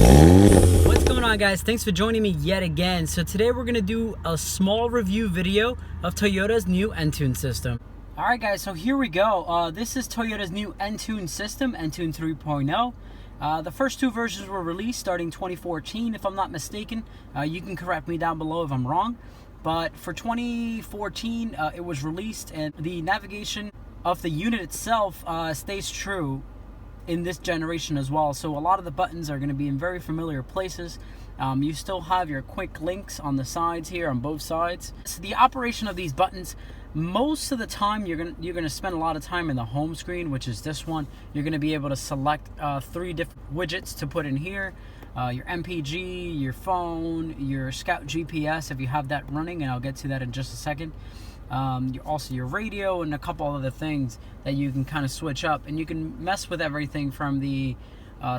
What's going on, guys? Thanks for joining me yet again. So today we're going to do a small review video of Toyota's new Entune system. Alright guys, so here we go. This is Toyota's new Entune system, Entune 3.0. The first two versions were released starting 2014, if I'm not mistaken. You can correct me down below if I'm wrong. But for 2014, it was released, and the navigation of the unit itself stays true in this generation as well. So a lot of the buttons are going to be in very familiar places. You still have your quick links on the sides here, on both sides. So the operation of these buttons, most of the time you're gonna spend a lot of time in the home screen, which is this one. You're going to be able to select 3 different widgets to put in here. Your MPG, your phone, your Scout GPS if you have that running, and I'll get to that in just a second. Also your radio and a couple other things that you can kind of switch up, and you can mess with everything from the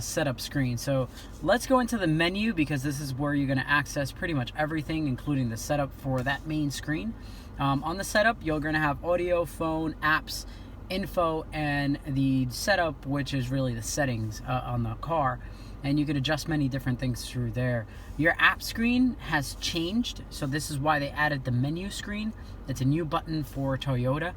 setup screen. So let's go into the menu, because this is where you're going to access pretty much everything, including the setup for that main screen. On the setup, you're going to have audio, phone, apps, info, and the setup, which is really the settings on the car. And you can adjust many different things through there. Your app screen has changed, so this is why they added the menu screen. It's a new button for Toyota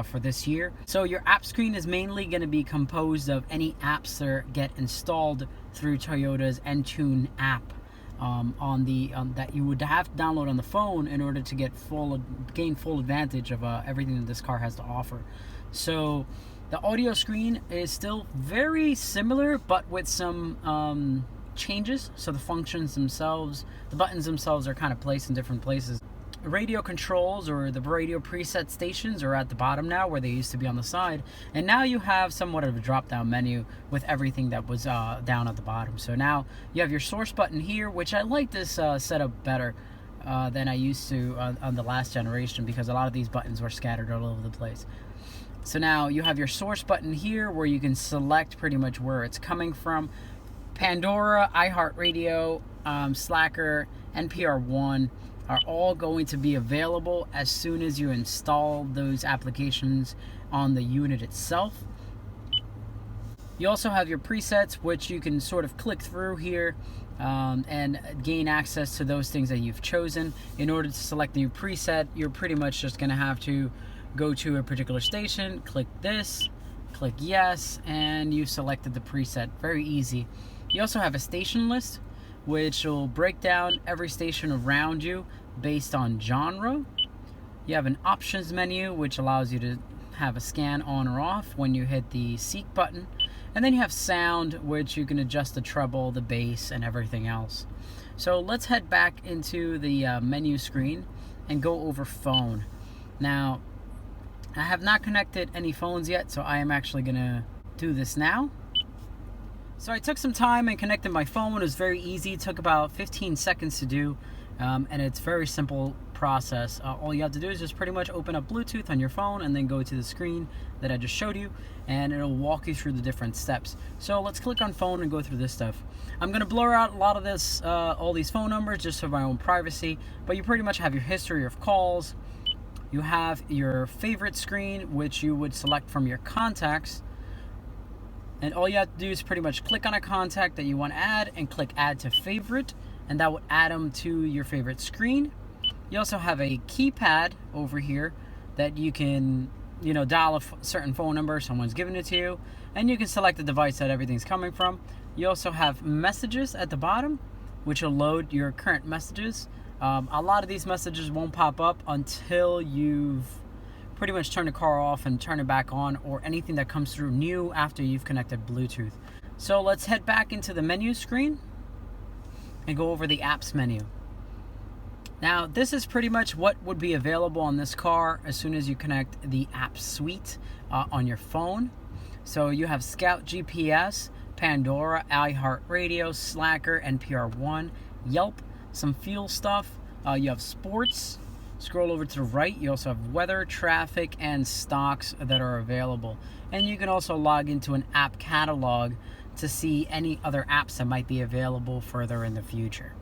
for this year. So your app screen is mainly going to be composed of any apps that get installed through Toyota's Entune app that you would have to download on the phone in order to gain full advantage of everything that this car has to offer. So the audio screen is still very similar, but with some changes. So the functions themselves, the buttons themselves are kind of placed in different places. Radio controls, or the radio preset stations, are at the bottom now, where they used to be on the side. And now you have somewhat of a drop-down menu with everything that was down at the bottom. So now you have your source button here, which I like this setup better than I used to on the last generation, because a lot of these buttons were scattered all over the place. So now you have your source button here, where you can select pretty much where it's coming from. Pandora, iHeartRadio, Slacker, NPR1 are all going to be available as soon as you install those applications on the unit itself. You also have your presets, which you can sort of click through here and gain access to those things that you've chosen. In order to select a new preset, you're pretty much just going to have to go to a particular station, click this, click yes, and you selected the preset. Very easy. You also have a station list, which will break down every station around you based on genre. You have an options menu, which allows you to have a scan on or off when you hit the seek button. And then you have sound, which you can adjust the treble, the bass, and everything else. So let's head back into the menu screen and go over phone. Now, I have not connected any phones yet, so I am actually going to do this now. So I took some time and connected my phone. It was very easy. It took about 15 seconds to do, and it's a very simple process. All you have to do is just pretty much open up Bluetooth on your phone and then go to the screen that I just showed you, and it'll walk you through the different steps. So let's click on phone and go through this stuff. I'm going to blur out a lot of this, all these phone numbers, just for my own privacy, but you pretty much have your history of calls. You have your favorite screen, which you would select from your contacts. And all you have to do is pretty much click on a contact that you want to add and click add to favorite, and that would add them to your favorite screen. You also have a keypad over here that you can, dial a certain phone number, someone's giving it to you, and you can select the device that everything's coming from. You also have messages at the bottom, which will load your current messages. A lot of these messages won't pop up until you've pretty much turn the car off and turn it back on, or anything that comes through new after you've connected Bluetooth. So let's head back into the menu screen and go over the apps menu. Now, this is pretty much what would be available on this car as soon as you connect the app suite on your phone. So you have Scout GPS, Pandora, iHeartRadio, Slacker, NPR1, Yelp, some fuel stuff. You have sports. Scroll over to the right, you also have weather, traffic, and stocks that are available. And you can also log into an app catalog to see any other apps that might be available further in the future.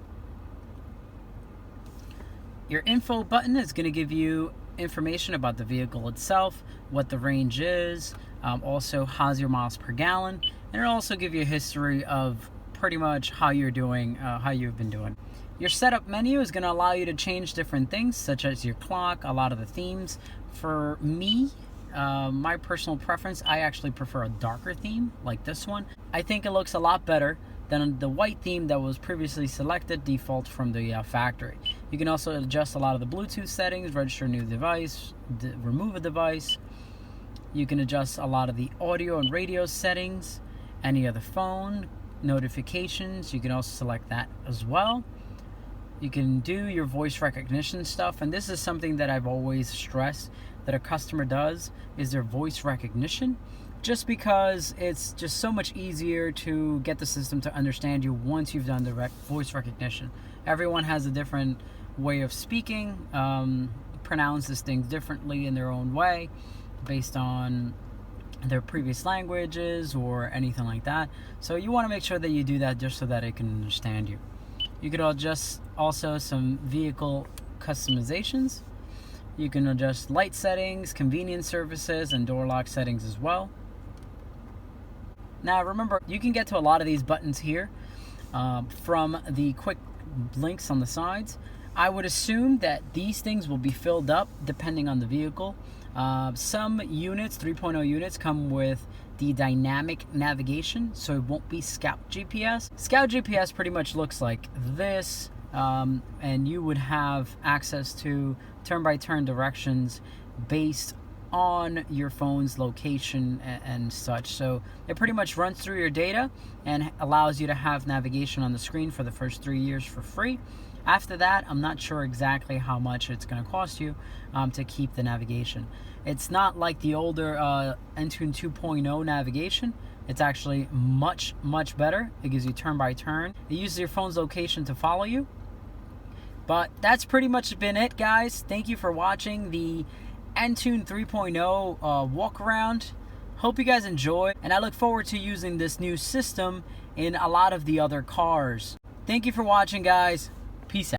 Your info button is going to give you information about the vehicle itself, what the range is, also how's your miles per gallon, and it'll also give you a history of pretty much how you're doing, how you've been doing. Your setup menu is going to allow you to change different things, such as your clock, a lot of the themes. For me, my personal preference, I actually prefer a darker theme like this one. I think it looks a lot better than the white theme that was previously selected default from the factory. You can also adjust a lot of the Bluetooth settings, register a new device, remove a device. You can adjust a lot of the audio and radio settings, any other phone, notifications. You can also select that as well. You can do your voice recognition stuff, and this is something that I've always stressed that a customer does, is their voice recognition, just because it's just so much easier to get the system to understand you once you've done the voice recognition. Everyone has a different way of speaking, pronounces things differently in their own way based on their previous languages or anything like that. So you want to make sure that you do that just so that it can understand you. You can adjust also some vehicle customizations. You can adjust light settings, convenience services, and door lock settings as well. Now remember, you can get to a lot of these buttons here from the quick links on the sides. I would assume that these things will be filled up depending on the vehicle. Some units, 3.0 units, come with the dynamic navigation, so it won't be Scout GPS. Scout GPS pretty much looks like this, and you would have access to turn-by-turn directions based on your phone's location and such. So it pretty much runs through your data and allows you to have navigation on the screen for the first 3 years for free. After that, I'm not sure exactly how much it's going to cost you to keep the navigation. It's not like the older Entune 2.0 navigation. It's actually much better. It gives you turn by turn. It uses your phone's location to follow you. But that's pretty much been it, guys. Thank you for watching the Entune 3.0 walk around. Hope you guys enjoy, and I look forward to using this new system in a lot of the other cars. Thank you for watching, guys. Peace out.